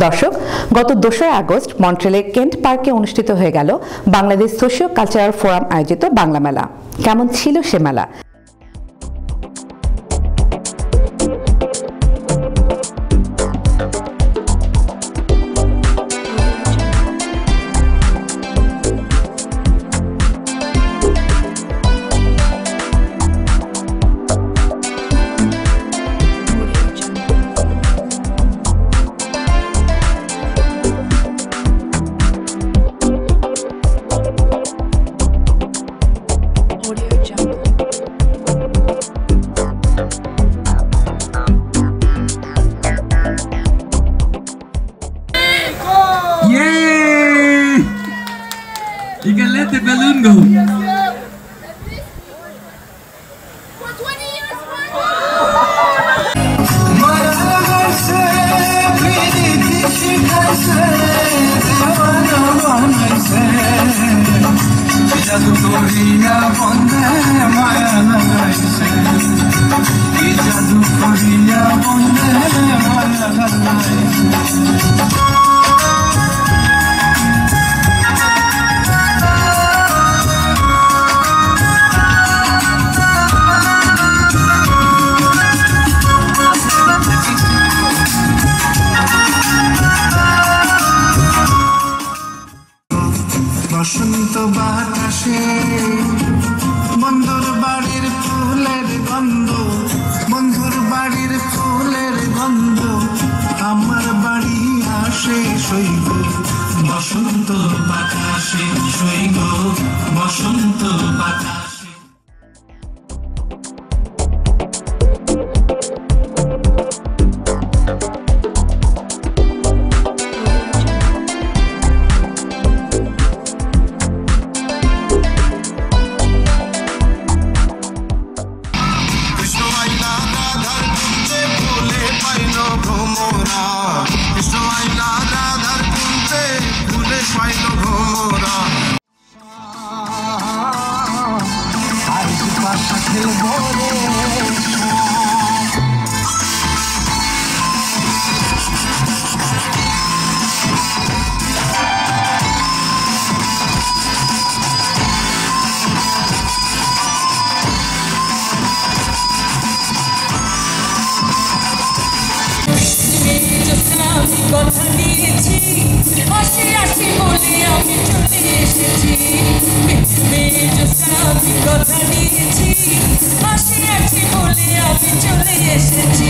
দর্শক, গত 2 August মন্ট্রিলের Kent পার্কে অনুষ্ঠিত হয়ে গেল বাংলাদেশ সোশিও কালচারাল ফোরাম আয়োজিত বাংলা মেলা। কেমন ছিল সে মেলা? You can let the balloon go. For 20 years, বসন্ত বাতাসে বন্ধুর বাড়ির ফুলের গন্ধ, বন্ধুর বাড়ির ফুলের গন্ধ আমার বাড়ি আসে সইব। বসন্ত বাতাসে সইব, বসন্ত বাতাসে। কথা দিয়েছি আসি আসি বলে আমি চলে এসেছি, আমি কথা দিয়েছি আসি আসি বলে আমি চলে এসেছি।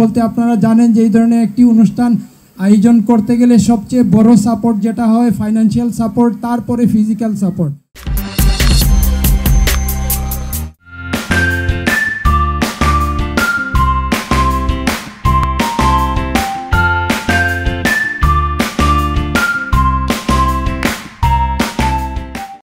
বলতে আপনারা জানেন যে এই ধরনের একটি অনুষ্ঠান আয়োজন করতে গেলে সবচেয়ে বড় সাপোর্ট যেটা হয় ফাইন্যান্সিয়াল সাপোর্ট, তারপরে ফিজিক্যাল সাপোর্ট।